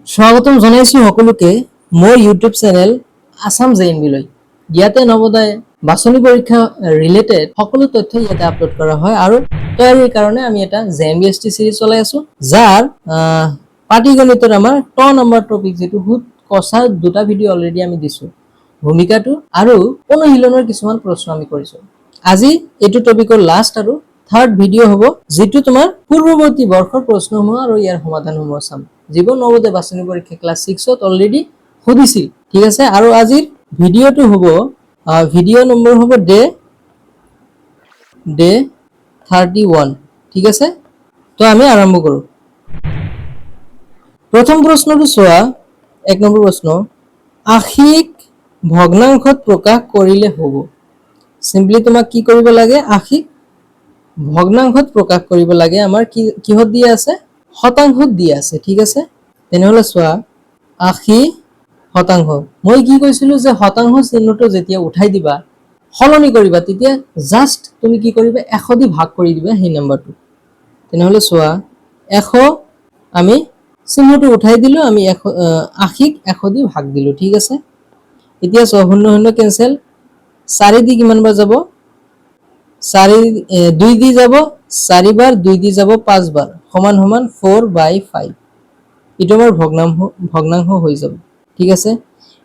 স্বাগতম জনাইছো সকলোকে মোৰ ইউটিউব চেনেল আসাম জেএনবিলৈ। ইয়াতে নৱোদয় বাছনি পৰীক্ষা ৰিলেটেড সকলো তথ্য ইয়াতে আপলোড কৰা হয় আৰু তৈয়াৰীৰ কাৰণে আমি এটা জেএনবিএছটি সিৰিজ চলাই আছো, যাৰ পাটিগণিতৰ আমাৰ নম্বৰ টপিক যেটো হুত কষা দুটা ভিডিঅ অলৰেডি আমি দিছো, ভূমিকাটো আৰু অনুশীলনৰ কিছুমান প্ৰশ্ন আমি কৰিছো। আজি এইটো টপিকৰ লাষ্ট আৰু থাৰ্ড ভিডিঅ হ'ব, যেটো তোমাৰ পূৰ্ববৰ্তী বৰ্ষৰ প্ৰশ্নসমূহ আৰু ইয়াৰ সমাধানসমূহ চাম, যিবোৰ নৱোদয় বাছনি পৰীক্ষা ক্লাছ 6ত অলৰেডি সুধিছিল। ঠিক আছে, আৰু আজিৰ ভিডিঅটো হ'ব ভিডিঅ নম্বৰ হ'ব ডে 31। ঠিক আছে, তো আমি আৰম্ভ কৰো। প্ৰথম প্ৰশ্নটো চোৱা, 1 নম্বৰ প্ৰশ্ন, আশিক ভগ্নাংশত প্ৰকাশ কৰিলে হ'ব। সিম্পলি তোমাক কি কৰিব লাগে, আশিক ভগ্নাংশত প্ৰকাশ কৰিব লাগে। আমাৰ কিহত দিয়া আছে, শতাংশত দিয়া আছে। ঠিক আছে, তেনেহলে চোৱা 80%। মই কি কৈছিলো যে শতাংশ চিহ্নটো যেতিয়া উঠাই দিবা, সলনি কৰিবা, তেতিয়া জাস্ট তুমি কি কৰিবা, 100 দি ভাগ কৰি দিবা সেই নাম্বাৰটো। তেনেহলে চোৱা 100 আমি চিহ্নটো উঠাই দিলো, আমি 80ক 100 দি ভাগ দিলো। ঠিক আছে, এতিয়া চোৱা 0 কেনসেল, 4 দি কিমান বাৰ যাব, 2 দি যাব 4 বাৰ, 2 দি যাব 5 বাৰ, সমান সমান 4/5। এটা আমাৰ ভগ্নাংশ হৈ যাব। ঠিক আছে,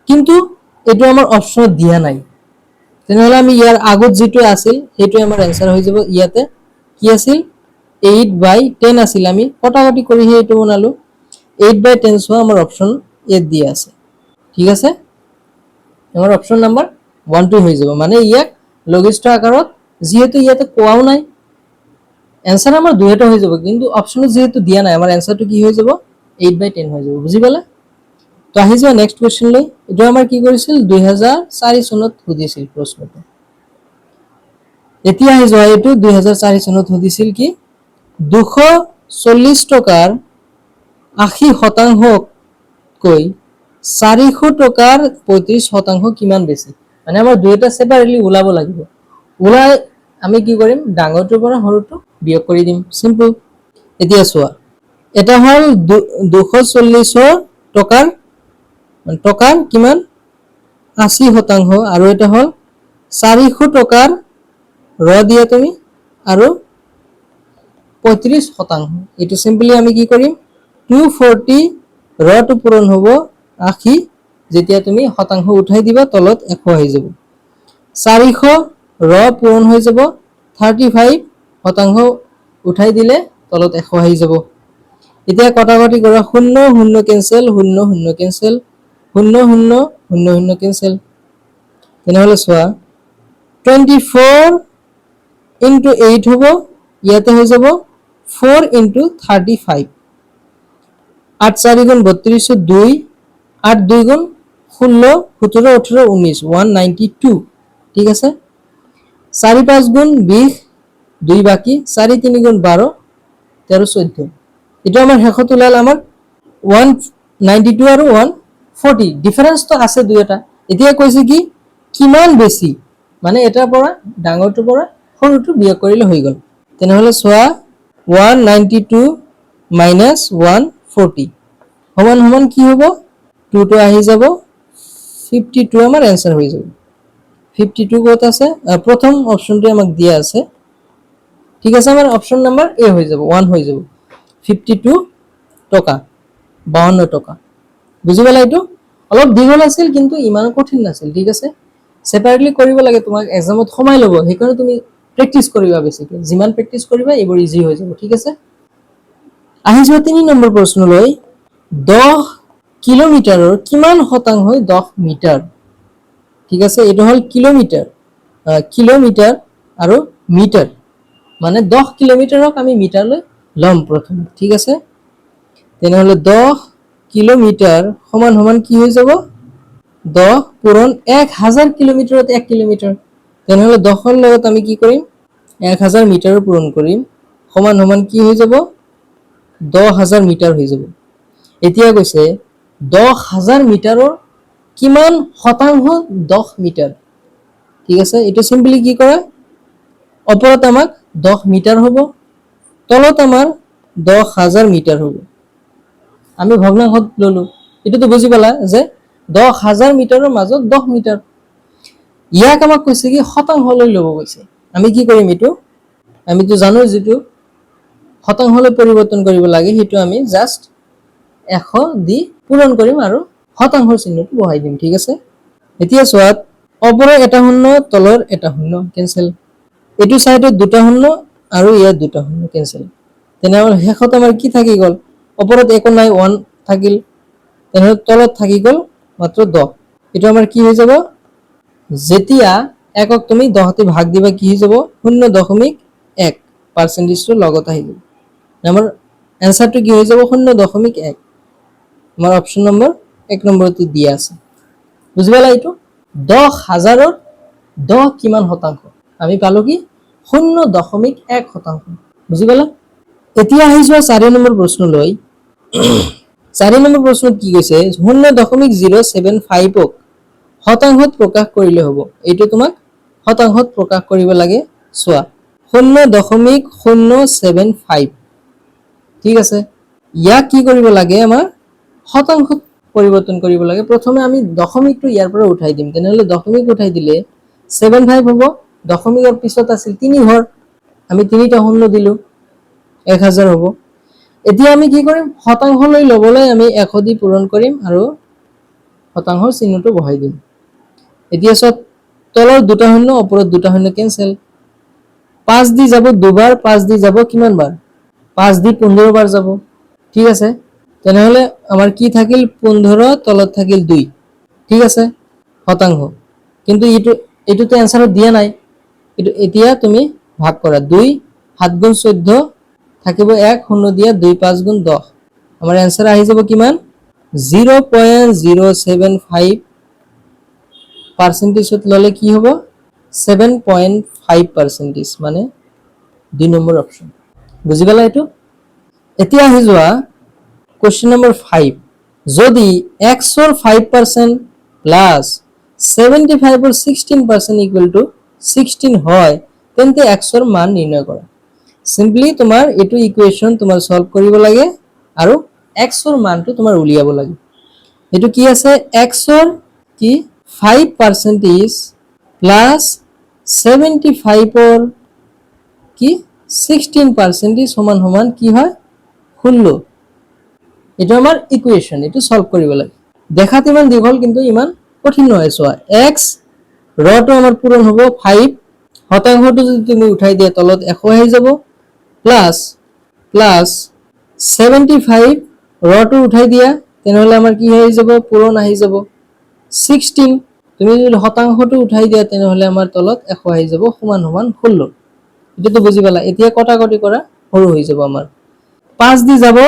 কিন্তু এটো আমাৰ অপচনত দিয়া নাই, তেনেহলে আমি ইয়াৰ আগত যেটো আছিল সেইটো আমাৰ आंसर হৈ যাব। ইয়াতে কি আছিল, 8/10 আছিল, আমি কটাকটি কৰি সেইটো বনালো। 8/10 সো আমাৰ অপচন এ দিয়া আছে। ঠিক আছে, আমাৰ অপচন নাম্বাৰ 1 হৈ যাব, মানে ইয়াক লঘিষ্ঠ আকাৰত যেহেতু ইয়াতে কোৱাও নাই, आंसर আমাৰ দুহেটা হৈ যাব, কিন্তু অপচনত যেহেতু দিয়া নাই, আমাৰ आंसरটো কি হৈ যাব, 8/10 হৈ যাব। বুজি পালা? তো আহি যোৱা নেক্সট কোৱেশ্চন লৈ। এটো আমাৰ কি কৰিছিল, 2004 চনত সুধিছিল প্ৰশ্নটো। এতিয়া আহি যোৱা, এটো 2004 চনত সুধিছিল কি, 240 টকাৰ 80% কৈ 400 টকাৰ 35% কিমান বেছি। মানে আমাৰ দুইটা সেপাৰেটলি ওলাব লাগিব। ওলাই আমি কি কৰিম, ডাঙৰটোৰ পৰা সৰুটো বিয়োগ কৰি দিম, সিম্পল। এতিয়া চোৱা, এটা হল 240 টকাৰ কিমান 80%, আৰু এটা হল 400 টকাৰ দিয়া তুমি আৰু 35%। এটো সিম্পলি আমি কি কৰিম, 240 টো পূৰণ হ'ব 80, যেতিয়া তুমি শতাংশ উঠাই দিবা তলত 100 আহি যাব। 400 পূৰণ হৈ যাব 35, শতাংশ উঠাই দিলে তলত 100 আহি যাব। এতিয়া কটাকটি কৰা, 0 0 কেনসেল, 0 0 কেনসেল, 0 0 0 0 কেনসেল। তেনেহলে চোৱা 24 into 8 হ'ব, ইয়াতে হৈ যাব 4 into 35। 8 4 গুণ 32, 2 8 2 গুণ 16, 17 18 19, 192। ঠিক আছে, 4 5 গুণ 20, 2 বাকি, 4 3 গুণ 12, 13 14। এটা আমাৰ শেষত ওলাল আমাৰ 192 আৰু 140, ডিফাৰেন্স তো আছে দুইটা। এতিয়া কৈছে কি কিমান বেছি, মানে এটাৰ পৰা ডাঙৰটোৰ পৰা সৰুটো বিয়োগ কৰিলে হৈ গল। তেনেহলে চোৱা 192 minus 140 সমান সমান কি হ'ব, 2 টো আহি যাব 52, আমাৰ आंसर হৈ যাব। 52 কত আছে, প্ৰথম অপচনটো আমাক দিয়া আছে। ঠিক আছে, আমাৰ অপচন নাম্বাৰ এ হৈ যাব, 1 হৈ যাব। 52 টকা 52 টকা। বুজি পালা? এইটো অলপ দীঘল আছিল কিন্তু ইমান কঠিন নাছিল। ঠিক আছে, সেপাৰেটলি কৰিব লাগে, তোমাক এক্সামত সময় ল'ব, সেইকাৰণে তুমি প্ৰেক্টিস কৰিবা বেছিকৈ। যিমান প্ৰেক্টিস কৰিবা এইবোৰ ইজি হৈ যাব। ঠিক আছে, আহি যোৱা 3 নম্বৰ প্ৰশ্নলৈ। 10 কিলোমিটাৰৰ কিমান শতাংশই 10 মিটাৰ। ঠিক আছে, এইটো হল কিলোমিটাৰ, কিলোমিটাৰ আৰু মিটাৰ, মানে 10 কিলোমিটাৰক আমি মিটাৰলৈ লম প্ৰথম। ঠিক আছে, তেনেহলে 10 কিলোমিটাৰ সমান সমান কি হৈ যাব, 10 পূৰণ 1000 কিলোমিটাৰত 1 কিলোমিটাৰ। তেনেহলে 10ৰ লগত আমি কি কৰিম, 1000 মিটাৰ পূৰণ কৰিম, সমান সমান কি হৈ যাব, 10000 মিটাৰ হৈ যাব। এতিয়া কৈছে 10000 মিটাৰৰ কিমান শতাংশ 10 মিটাৰ। ঠিক আছে, এইটো সিম্পলি কি কৰা, ওপৰত আমাক 10 মিটাৰ হ'ব, তলত আমাৰ 10000 মিটাৰ হ'ব। আমি ভগ্নাংশত ললো এটোতো বুজি পালা যে 10,000 মিটাৰৰ মাজত 10 মিটাৰ ইয়াক আমাক কৈছে কি শতাংশলৈ ল'ব কৈছে আমি কি কৰিম এটো আমিতো জানো যেটো শতাংশলৈ পৰিৱৰ্তন কৰিব লাগে হেতু আমি জাস্ট 100 দি পূৰণ কৰিম আৰু শতাংশৰ চিহ্নটো বহাই দিম ঠিক আছে এতিয়া সোৱাত ওপৰৰ এটা শূন্য তলৰ এটা শূন্য কেনসেল এটো সাইডত দুটা শূন্য আৰু ইয়াত দুটা শূন্য কেনসেল তেনেহলে শেষত আমাৰ কি থাকি গল ওপৰত একো নাই 1 থাকিল তেনেহলে তলত থাকি গল মাত্ৰ 10 এটো আমাৰ কি হৈ যাব যেতিয়া একক তুমি 10 তে ভাগ দিবা কি হৈ যাব 0.1 পার্সেন্টেজটো লগত আহি যাব আমাৰ এনসাৰটো কি হৈ যাব 0.1 আমাৰ অপশন নম্বৰ 1 নম্বৰতে দিয়া আছে বুজি পালা এটো 10,000 ৰ 10 কিমান শতাংশ আমি পালো কি 0.1 শতাংশ বুজি পালা এতিয়া আহি যোৱা 4 নম্বৰ প্ৰশ্নলৈ 4 নম্বৰ প্ৰশ্নত কি কৈছে 0.075 ক শতাংশত প্ৰকাশ কৰিলে হ'ব এইটো তোমাক শতাংশত প্ৰকাশ কৰিব লাগে সোৱা 0.075 ঠিক আছে ইয়াক কি কৰিব লাগে আমাৰ শতাংশত পৰিৱৰ্তন কৰিব লাগে প্ৰথমে আমি দশমিকটো ইয়াৰ পৰা উঠাই দিম তেনেহলে দশমিক উঠাই দিলে 75 হ'ব দশমিকৰ পিছত আছিল 3 ঘৰ আমি 3টা শূন্য দিলো 1000 হ'ব এতিয়া আমি কি কৰিম শতাংশলৈ লবলৈ আমি 100 দি পূৰণ কৰিম আৰু শতাংশৰ চিহ্নটো বহাই দিম এতিয়া সব তলৰ দুটা শূন্য ওপৰত দুটা শূন্য কেনসেল 5 দি যাব দুবাৰ 5 দি যাব কিমান বাৰ 5 দি 15 বাৰ যাব ঠিক আছে তেনেহলে আমাৰ কি থাকিল 15 তলত থাকিল 2 ঠিক আছে শতাংশ কিন্তু এটোতে আনসাৰত দিয়া নাই এটো এতিয়া তুমি ভাগ কৰা 2 7 গুণ 14 থাকিব 1 শূন্য দিয়া 2 5 গুণ 10 আমাৰ আনসাৰ আহি যাব কিমান 0.075 পাৰ্সেন্টেজত ললে কি হ'ব 7.5% মানে 2 নম্বৰ অপশন বুজি পালা এটো এতিয়া আহি যোৱা কোশ্চেন নম্বৰ 5 যদি x ৰ 5% প্লাস 75 ৰ 16% ইকুয়াল টু 16 হয় তেন্তে x ৰ মান নিৰ্ণয় কৰা সিম্পলি তোমাৰ এটো ইকুয়েশন তোমাৰ সলভ কৰিব লাগে আৰু x ৰ মানটো তোমাৰ উলিয়াব লাগে এটো কি আছে x ৰ কি 5% plus 75 or কি 16% সমান সমান কি হয় 16 এটা আমাৰ ইকুয়েশন এটো সলভ কৰিব লাগে দেখাত ইমান দীঘল কিন্তু ইমান কঠিন নহয় সোৱা x ৰটো আমাৰ পূৰণ হ'ব 5 শতাংশটো যদি তুমি উঠাই দিয়া তলত 100 আহি যাব প্লাস 75 ৰটো উঠাই দিয়া তেনেহলে আমাৰ কি হৈ যাব পূৰণ আহি যাব 16 তুমি যদি শতাংশটো উঠাই দিয়া তেনেহলে আমাৰ তলত 100 আহি যাব সমান সমান 16 এটো বুজি পালা এতিয়া কটাকটি কৰা সৰু হৈ যাব আমাৰ 5 দি যাব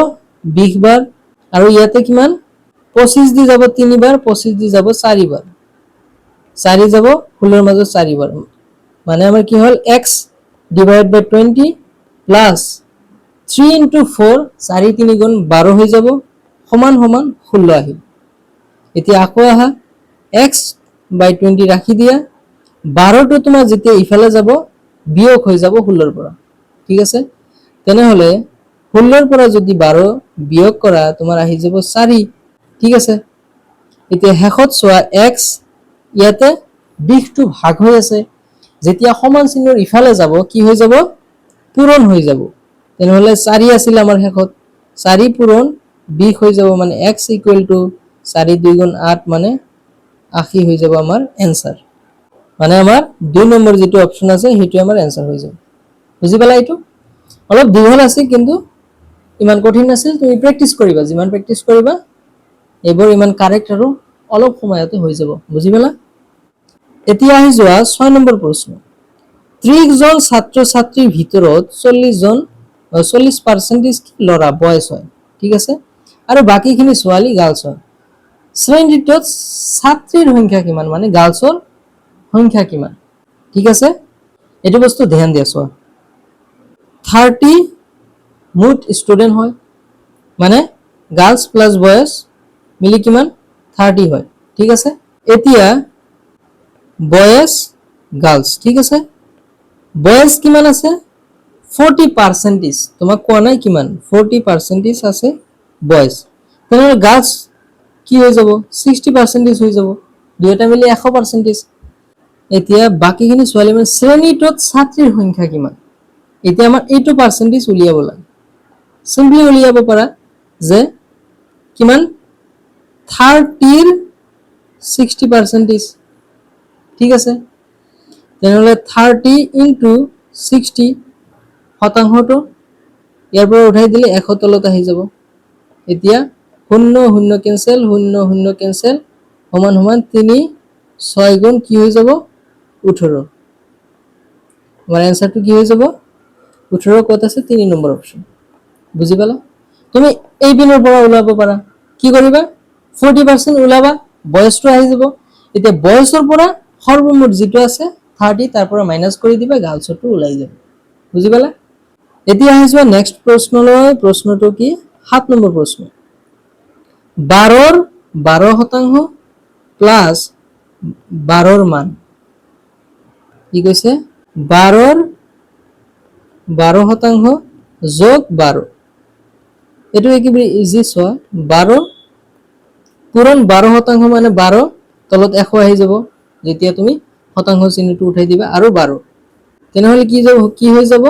20 বাৰ আৰু ইয়াতে কিমান 25 দি যাব 3 বাৰ 25 দি যাব 4 বাৰ 4 যাব 16 ৰ মাজত 4 বাৰ মানে আমাৰ কি হল x divided by 20 plus 3 into 4 4 3 গুণ 12 হৈ যাব সমান সমান 16 আহিল এতিয়া আকৌ আহা x by 20 ৰাখি দিয়া 12 টো তোমাৰ যেতিয়া ইফালে যাব বিয়োগ হৈ যাব 16 ৰ পৰা ঠিক আছে তেনেহলে 16 ৰ পৰা যদি 12 বিয়োগ কৰা তোমাৰ আহি যাব 4 ঠিক আছে এতিয়া হেখত সোৱা x ইয়াতে দিশটো ভাগ হৈ আছে যেতিয়া সমান চিহ্নৰ ইফালে যাব কি হৈ যাব পূৰণ হৈ যাব তেনেহলে 4 আছিল আমাৰ হেখত 4 পূৰণ 20 হৈ যাব মানে x = 4 2 গুণ 8 মানে 80 হৈ যাব আমাৰ आंसर মানে আমাৰ 2 নম্বৰ যেটো অপচন আছে হেতু আমাৰ आंसर হৈ যাব বুজি পালা এটো অলপ দীঘল আছে কিন্তু ইমান কঠিন আছিল তুমি প্ৰেক্টিস কৰিবা যিমান প্ৰেক্টিস কৰিবা এবোৰ ইমান কাৰেক্ট আৰু অলপ সময়তে হৈ যাব বুজি পালা এতিয়া আহি যোৱা 6 নম্বৰ প্ৰশ্ন 30 জন ছাত্ৰ ছাত্ৰীৰ ভিতৰত 40 জন 40% লৰা বয়স হয় ঠিক আছে আৰু বাকিখিনি ছোৱালী গাৰ্লছ হয় শ্ৰেণীটোত ছাত্ৰীৰ সংখ্যা কিমান মানে গাৰ্লছৰ সংখ্যা কিমান ঠিক আছে এটো বস্তু ধ্যান দিয়া সোৱা 30 মুঠ স্টুডেন্ট হয় মানে গার্লস প্লাস বয়েজ মিলি কিমান 30 হয় ঠিক আছে এতিয়া বয়েজ গার্লস ঠিক আছে বয়েজ কিমান আছে 40% তোমাক কোৱা নাই কিমান 40% আছে বয়েজ তেনেহ'লে গাছ কি হৈ যাব 60% হৈ যাব, দুয়োটা মিলি 100%। এতিয়া বাকীখিনি ছোৱালী মানে শ্ৰেণীটোত ছাত্ৰীৰ সংখ্যা কিমান, এতিয়া আমাৰ এইটো পাৰ্চেণ্টেজ উলিয়াব লাগে। চিম্পলি উলিয়াব পাৰা যে কিমান 30ৰ 60%, ঠিক আছে। তেনেহ'লে 30 ইনটু 60 শতাংশটো ইয়াৰ পৰা উঠাই দিলে 100 তলত আহি যাব। এতিয়া 0 0 কেনসেল 0 0 কেনসেল সমান সমান 3 6 গুণ কি হৈ যাব 18। আমাৰ এনসাৰটো কি হৈ যাব 18। ক'ত আছে 3 নম্বৰ অপচন। বুজি পালা? তুমি এই পিনৰ পৰা ওলাব পাৰা, কি কৰিবা 40% ওলাবা, বয়সটো আহি যাব। এতিয়া বয়সৰ পৰা সৰ্বমুঠ যেটো আছে 30 তাৰ পৰা মাইনাস কৰি দিবা, গাৰ্লছটো ওলাই যাব। বুজি পালা? এতিয়া আহিছো নেক্সট প্ৰশ্নলৈ। প্ৰশ্নটো কি 7 নম্বৰ প্ৰশ্ন। 12ৰ 12% প্লাস 12ৰ মান কি কৈছে 12ৰ 12% যোগ 12, এটো একেবাৰে ইজি। চোৱা 12 পূৰণ 12% মানে 12 তলত 100 আহি যাব যেতিয়া তুমি শতাংশ চিহ্নটো উঠাই দিবা আৰু 12। তেনেহলে কি হৈ যাব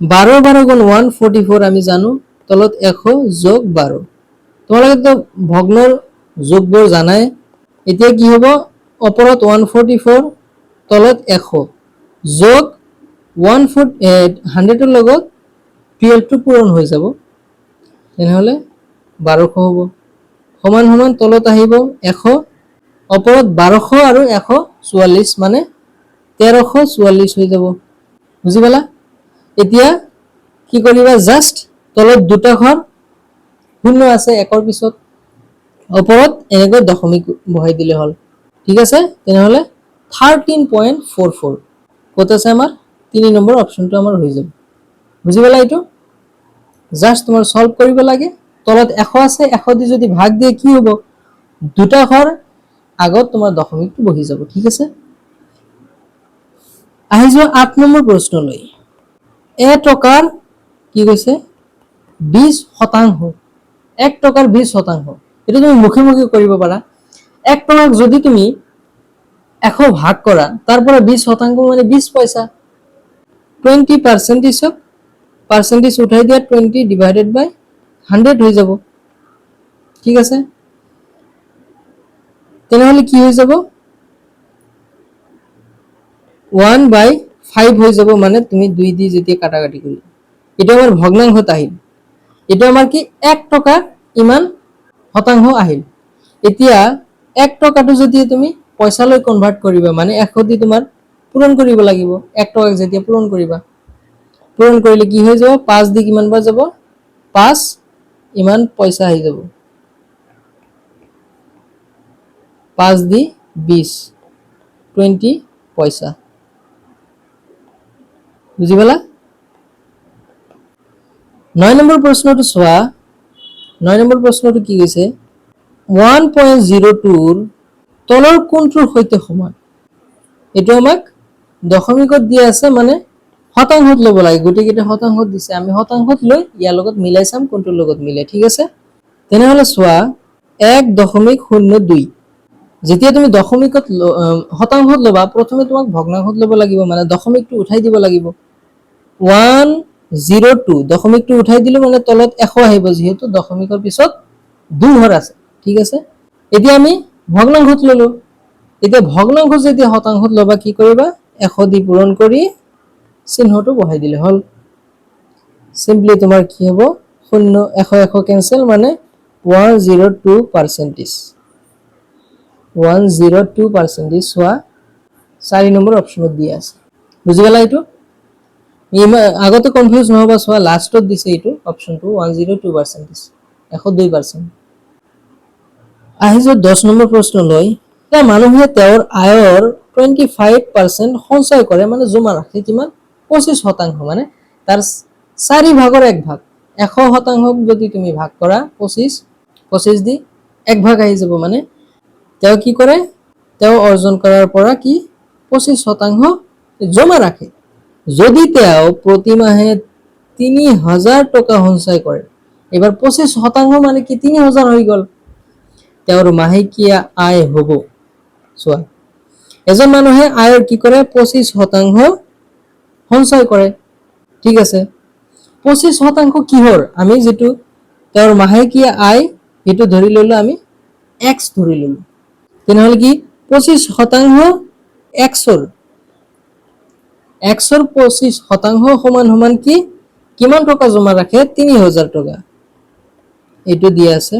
12 12 গুণ 144 আমি জানো, তলত 100 যোগ 12। তোমালোকে তো ভগ্নৰ যোগবোৰ জানাই। এতিয়া কি হ'ব ওপৰত 144 তলত 100 যোগ 100ৰ লগত 12টো পূৰণ হৈ যাব, তেনেহলে 1200 হ'ব। সমান সমান তলত আহিব 100, ওপৰত 1200 আৰু 144 মানে 1344 হৈ যাব। বুজি পালা? এতিয়া কি কৰিবা জাস্ট তলত দুটা ঘৰ শূন্য আছে একৰ পিছত, ওপৰত এনেকৈ দশমিক বহাই দিলে হ'ল। ঠিক আছে, তেনেহলে 13.44 কত আছে আমাৰ 3 নম্বৰ অপশনটো আমাৰ হৈ যাব। বুজি পালা? এইটো জাস্ট তোমাৰ সলভ কৰিব লাগে। তলত 100 আছে, 100 দি যদি ভাগ দিয়ে কি হ'ব দুটা ঘৰ আগত তোমাৰ দশমিকটো বহি যাব। ঠিক আছে, আহি যোৱা 8 নম্বৰ প্ৰশ্নলৈ। টকাৰ কি কৈছে 20%, 1 টকাৰ 20%। এটা তুমি মুখে মুখে কৰিব পাৰা। 1 টকাক যদি তুমি 100 ভাগ কৰা তাৰ পৰা 20% মানে 20 পয়সা। 20% পার্সেন্টেজ উঠাই দিয়া 20 ডিভাইডেড বাই 100 হৈ যাব। ঠিক আছে, তেনেহলে কি হৈ যাব 1/5 হৈ যাব, মানে তুমি 2 দি যেতিয়া কাটাকাটি কৰি। এটা আমাৰ ভগ্নাংশত আহিল, এটা আমাৰ কি 1 টকা ইমান শতাংশ আহিল। এতিয়া 1 টকাটো যদি তুমি পইচালৈ কনভার্ট কৰিবা মানে 100 দি তোমাৰ পূৰণ কৰিব লাগিব। 1 টকাক যেতিয়া পূৰণ কৰিবা, পূৰণ কৰিলে কি হৈ যাব 5 দি কিমান বাৰ যাব 5 ইমান পইচা আহি যাব। 5 দি 20 20 পয়সা। বুজি পালা? 9 নম্বৰ প্ৰশ্নটো চোৱা। 9 নম্বৰ প্ৰশ্নটো কি কৈছে 1.02ৰ তলৰ কোনটোৰ সৈতে সমান। এটো আমাক দশমিকত দিয়া আছে, মানে শতাংশত ল'ব লাগে। গোটেইকেইটা শতাংশত দিছে, আমি শতাংশত লৈ ইয়াৰ লগত মিলাই চাম কোনটোৰ লগত মিলে। ঠিক আছে, তেনেহলে চোৱা 1.02 যেতিয়া তুমি দশমিকত শতাংশত ল'বা প্ৰথমে তোমাক ভগ্নাংশত ল'ব লাগিব, মানে দশমিকটো উঠাই দিব লাগিব। 102 দশমিকটো উঠাই দিলো মানে তলত 100 আহিব, যেহেতু দশমিকৰ পিছত 2 ঘৰ আছে। ঠিক আছে, এতিয়া আমি ভগ্নাংশত ললো। এতিয়া ভগ্নাংশ যেতিয়া শতাংশত ল'বা কি কৰিবা 100 দি পূৰণ কৰি চিহ্নটো বহাই দিলে হ'ল। সিম্পলি তোমাৰ কি হ'ব 0 100 100 কেনসেল, মানে 102%। 102% চোৱা 4 নম্বৰ অপশনত দিয়া আছে। বুজি পালা? এইটো আগতে কনফিউজ নহবা, চোৱা লাষ্টত দিছে এইটো অপশনটো 102%, 102%। আহি যোৱা 10 নম্বৰ প্ৰশ্নলৈ। এটা মানুহে তেওঁৰ আয়ৰ 25% সঞ্চয় কৰে, মানে জমা ৰাখে কিমান 25%, মানে তাৰ 4 ভাগৰ 1 ভাগ। 100% যদি তুমি ভাগ কৰা 25 দি 1 ভাগ আহি যাব, মানে তেওঁ কি কৰে তেওঁ অৰ্জন কৰাৰ পৰা কি 25% জমা ৰাখে। যদি তেওঁ প্ৰতি মাহে 3000 টকা সঞ্চয় কৰে এবাৰ 25% মানে কি 3000 হৈ গ'ল তেওঁৰ মাহেকীয়া আয় হ'ব চোৱা এজন মানুহে আয়ৰ কি কৰে 25% সঞ্চয় কৰে ঠিক আছে 25% কিহৰ আমি যেটো তেওঁৰ মাহেকীয়া আয় এটো ধৰি ললো আমি x ধৰি ললো তেনেহলে কি 25% x ৰ x ৰ 25% সমান কি কিমান টকা জমা ৰাখে 3000 টকা এটো দিয়া আছে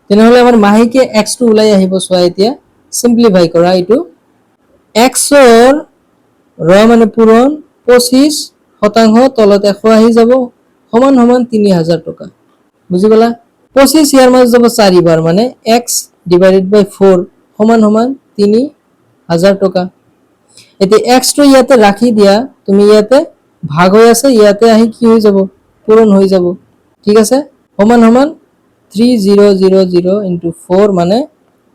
তেনেহলে আমাৰ মাহেকীয়া x টো ওলাই আহিব চোৱা এতিয়া সিম্পলিফাই কৰা এটো x ৰ ৰ মানে পূৰণ 25% তলত 100 আহি যাব সমান 3000 টকা বুজি পালা 25 ইয়াৰ মাজত যাব 4 বাৰ মানে x divided by 4 সমান 3000 টকা এতে x টো ইয়াতে ৰাখি দিয়া তুমি ইয়াতে ভাগ হৈ আছে ইয়াতে আহি কি হৈ যাব পূৰণ হৈ যাব ঠিক আছে সমান 3000 into 4 মানে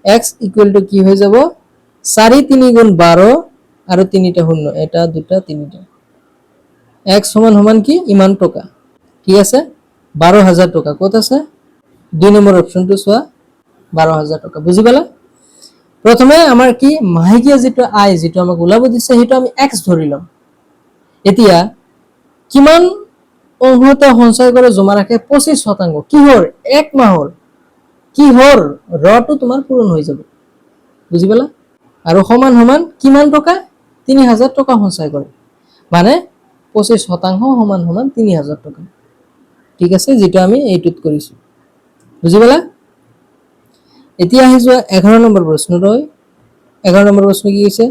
x equal to কি হৈ যাব 4 3 গুণ 12 আৰু 3টা শূন্য এটা দুটা তিনিটা x সমান কি ইমান টকা ঠিক আছে 12000 টকা কত আছে 2 নম্বৰ অপচনটো চোৱা 12000 টকা বুজি পালা প্ৰথমে আমাৰ কি মাহেকীয়া যেটো আয় যেটো আমাক ওলাব দিছে হেটো আমি x ধৰিলাম এতিয়া কিমান অংশতে সঞ্চয় কৰে জমা ৰাখে 25% কিহৰ এক মাহৰ কিহৰ ৰটো তোমাৰ পূৰণ হৈ যাব বুজি পালা আৰু সমান কিমান টকা 3000 টকা সঞ্চয় কৰে মানে 25% সমান 3000 টকা ঠিক আছে যেটা আমি এইটোত কৰিছো বুজি পালা এতিয়া আহি যোৱা 11 নম্বৰ প্ৰশ্নলৈ 11 নম্বৰ প্ৰশ্ন কি কৈছে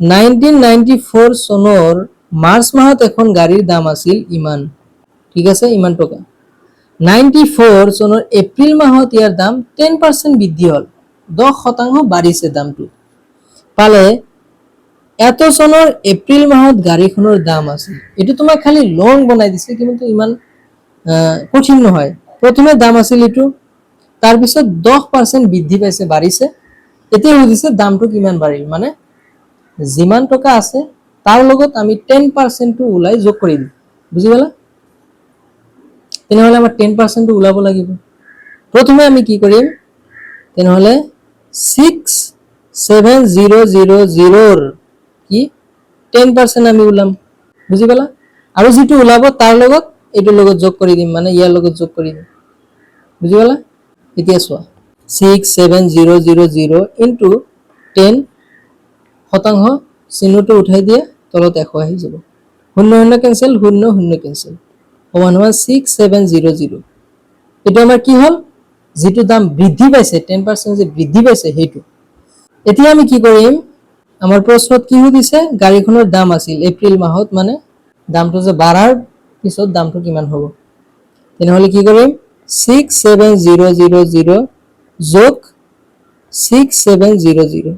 1994 চনৰ মাৰ্চ মাহত এখন গাড়ীৰ দাম আছিল ইমান ঠিক আছে ইমান টকা 94 চনৰ এপ্ৰিল মাহত ইয়াৰ দাম 10% বৃদ্ধি হ'ল 10% বাঢ়িছে দামটো পালে এত চনৰ এপ্ৰিল মাহত গাড়ীখনৰ দাম আছিল এটো তোমাক খালি লং বনাই দিছে কিন্তু ইমান কঠিন নহয় প্ৰথমে দাম আছিল এটো তাৰ পিছত 10% বৃদ্ধি পাইছে বাঢ়িছে এতিয়া বুজিছে দামটো কিমান বাঢ়িল মানে যিমান টকা আছে তাৰ লগত আমি 10% টো উলাই যোগ কৰি দিম বুজি পালা তেনেহলে আমাৰ 10% টো উলাব লাগিব প্ৰথমে আমি কি কৰিম তেনেহলে 6700 ৰ কি 10% আমি উলাম বুজি পালা আৰু যেটো উলাব তাৰ লগত এটো লগত যোগ কৰি দিম মানে ইয়াৰ লগত যোগ কৰি দিম বুজি পালা এতিয়া চোৱা 67000 into 10 শতাংশ চিহ্নটো উঠাই দিয়া তলত 100 আহি যাব শূন্য শূন্য কেনসেল শূন্য শূন্য কেনসেল সমান 6700 এটা আমাৰ কি হল যেটো দাম বৃদ্ধি পাইছে 10% যে বৃদ্ধি পাইছে হেতু এতিয়া আমি কি কৰিম আমাৰ প্ৰশ্নত কি দিছে গাড়ীখনৰ দাম আছিল এপ্ৰিল মাহত মানে দামটো যে বাঢ়াৰ পিছত দামটো কিমান হ'ব তেনেহলে কি কৰিম 67000 যোগ 6700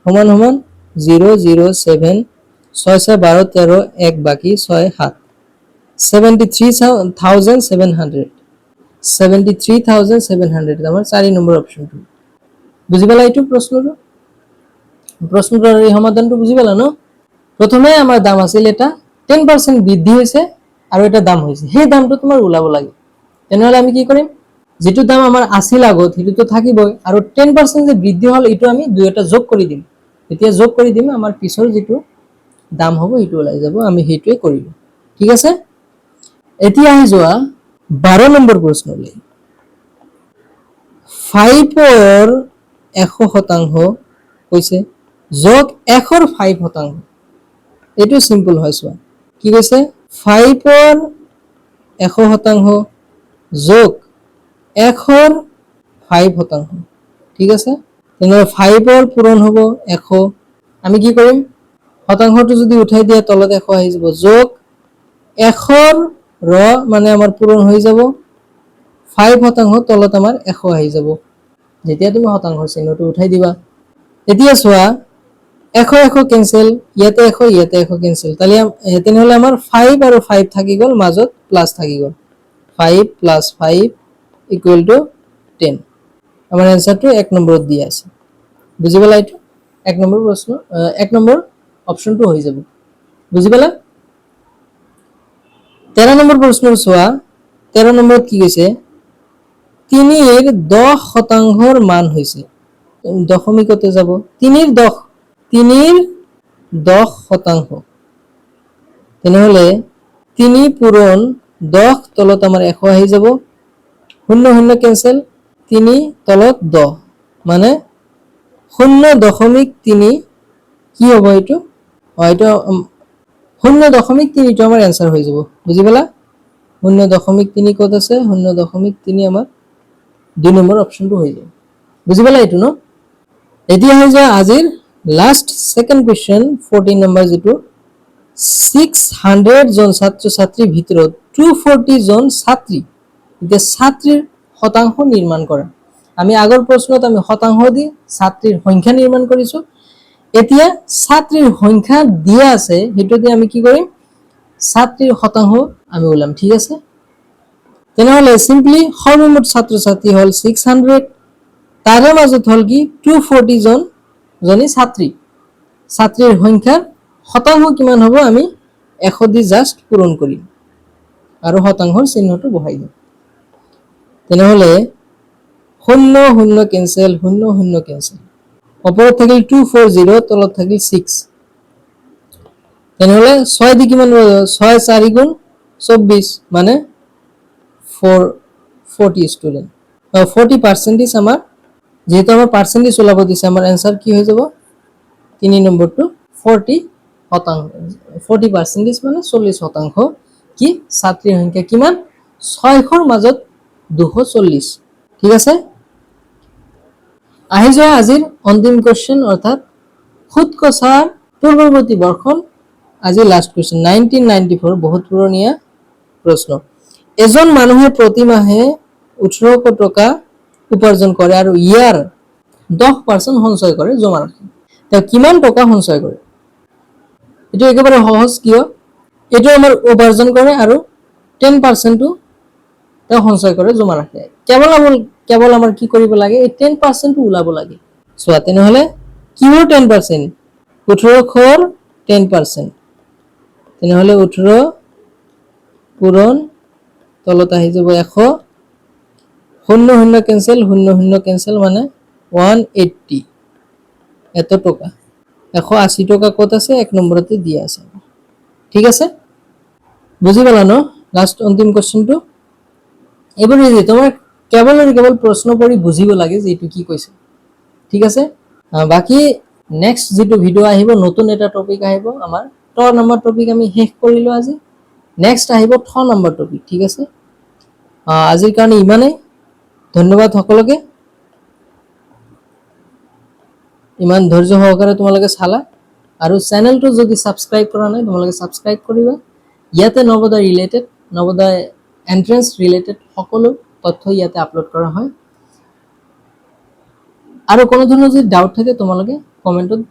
সমান 007 6 12 13 1 বাকি 6 7 73700 আমাৰ 4 নম্বৰ অপচনটো বুজি পালা এইটো প্ৰশ্নটোৰ এই সমাধানটো বুজি পালা ন প্ৰথমে আমাৰ দাম আছিল এটা 10% বৃদ্ধি হৈছে আৰু এটা দাম হৈছে সেই দামটো তোমাৰ উলাব লাগে তেনেহলে আমি কি কৰিম যেটো দাম আমাৰ আছিল আগত হেতুটো থাকিবই আৰু 10% যে বৃদ্ধি হল এটো আমি দুইটা যোগ কৰি দিম এতিয়া যোগ কৰি দিম আমাৰ পিছৰ যেটো দাম হ'ব এটো ওলাই যাব আমি হেতুৱে কৰিম ঠিক আছে এতিয়া আহি যোৱা 12 নম্বৰ প্ৰশ্নলৈ 5 ৰ 100% কৈছে যোগ 1 ৰ 5% এটো সিম্পল হয় চোৱা কি কৈছে 5 ৰ 100% যোগ 1 ৰ 5% ঠিক আছে তেনে 5 ৰ পূৰণ হ'ব 100 আমি কি কৰিম শতাংশটো যদি উঠাই দিয়া তলত 100 আহি যাব যোগ 1 ৰ মানে আমাৰ পূৰণ হৈ যাব 5% তলত আমাৰ 100 আহি যাব যেতিয়া তুমি শতাংশ চিহ্নটো উঠাই দিবা এতিয়া চোৱা 100 কেনসেল ইয়াতে 100 কেনসেল তেনেহলে আমাৰ 5 আৰু 5 থাকি গল মাজত প্লাস থাকি গল 5 + 5 = 10 আমাৰ आंसरটো 1 নম্বৰত দিয়া আছে বুজি পালা এইটো 1 নম্বৰ প্ৰশ্ন 1 নম্বৰ অপচনটো হৈ যাব বুজি পালা 13 নম্বৰ প্ৰশ্ন চোৱা 13 নম্বৰত কি কৈছে 3 10% মান হইছে দশমিকতে যাব 3 10% তেনেহলে 3 পূরণ 10 তলত আমার 100 আহি যাব 0 ক্যান্সেল 3 তলত 10 মানে 0.3 কি হ'ব এটো হয়তো 0.3 টো আমার आंसर হৈ যাব বুজি পালা 0.3 কত আছে 0.3 আমার 2 নম্বৰ অপশনটো হৈ যাব বুজি পালা এটো ন এতিয়া হৈ যায় আজিৰ লাস্ট সেকেন্ড কোশ্চেন 14 নম্বৰ যেটো 600 জন ছাত্ৰ ছাত্ৰীৰ ভিতৰত 240 জন ছাত্ৰী এটা ছাত্ৰীৰ শতাংশ নিৰ্মাণ কৰা আমি আগৰ প্ৰশ্নত আমি শতাংশ দি ছাত্ৰীৰ সংখ্যা নিৰ্মাণ কৰিছো এতিয়া ছাত্ৰীৰ সংখ্যা দিয়া আছে হেতু দি আমি কি কৰিম ছাত্ৰীৰ শতাংশ আমি ওলাম ঠিক আছে তেনেহলে সিম্পলি সৰ্বমুঠ ছাত্ৰ ছাত্ৰী হল 600 তাৰে মাজত হল কি 240 জন জনী ছাত্ৰী ছাত্ৰীৰ সংখ্যাৰ শতাংশ কিমান হ'ব আমি 100 দি জাস্ট পূৰণ কৰিম আৰু শতাংশৰ চিহ্নটো বহাই দিম তেনেহলে 0 ক্যান্সেল 0 ক্যান্সেল ওপৰত থাকিল 240 তলত থাকিল 6 তেনেহলে 6 দি কিমান 6 4 গুণ 24 মানে 40 স্টুডেন্ট 40% আমাৰ যেহেতু আমাৰ পাৰ্সেন্টেজ ওলাব দিছে আমাৰ आंसर কি হৈ যাব 3 নম্বৰটো 40 শতাংশ 40% মানে 40% কি ছাত্ৰীৰ সংখ্যা কিমান 600ৰ মাজত 240 ঠিক আছে আহি যায় আজিৰ অন্তিম কোশ্চেন অৰ্থাৎ খুদ কছাৰ পূৰ্ববৰ্তী বৰ্ষন আজি লাস্ট কোশ্চেন 1994 বহুত পুৰণিয়া প্ৰশ্ন এজন মানুহে প্ৰতি মাহে 1800 টকা উপাৰ্জন কৰে আৰু ইয়াৰ 10% সঞ্চয় কৰে জমা ৰাখে তা কিমান টকা সঞ্চয় কৰে এটো একেবাৰে সহজ কিয় এটো আমাৰ উপাৰ্জন কৰে আৰু 10% টো তা সঞ্চয় কৰে জমা ৰাখে কেৱল আমাৰ কি কৰিব লাগে এই 10% টো উলাব লাগে সোৱা তেনেহলে কিহৰ 10% 1800ৰ 10% তেনেহলে 18 পূৰণ তলত আহি যাব 100 0 ক্যান্সেল 0 ক্যান্সেল মানে 180 এত টাকা 180 টাকা কত আছে এক নম্বৰতে দিয়া আছে ঠিক আছে বুজি পালা ন লাস্ট অন্তিম কোশ্চেনটো এবাৰ এই তোমাৰ কেৱল প্ৰশ্ন পঢ়ি বুজিব লাগে যে এটো কি কৈছে ঠিক আছে বাকি নেক্সট যেটো ভিডিও আহিব নতুন এটা টপিক আহিব আমাৰ ট নম্বৰ টপিক আমি শেষ কৰিলো আজি নেক্সট আহিব ঠ নম্বৰ টপিক ঠিক আছে আজিৰ কাৰণে ইমানেই ধন্যবাদ সকলোকে ইমান ধৈৰ্য সহকাৰে তোমালোকে চালা আৰু চেনেলটো যদি সাবস্ক্ৰাইব কৰা নাই তোমালোকে সাবস্ক্ৰাইব কৰিবা ইয়াতে Navodaya related Navodaya entrance related সকলো তথ্য ইয়াতে আপলোড কৰা হয় আৰু কোনো ধৰণৰ যদি ডাউট থাকে তোমালোকে কমেন্টত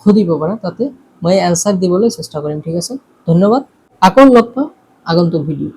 সুধিব পাৰা তাতে মই আনসাৰ দিবলৈ চেষ্টা কৰিম ঠিক আছে ধন্যবাদ আকৌ লগ পাম আগন্তুক ভিডিঅ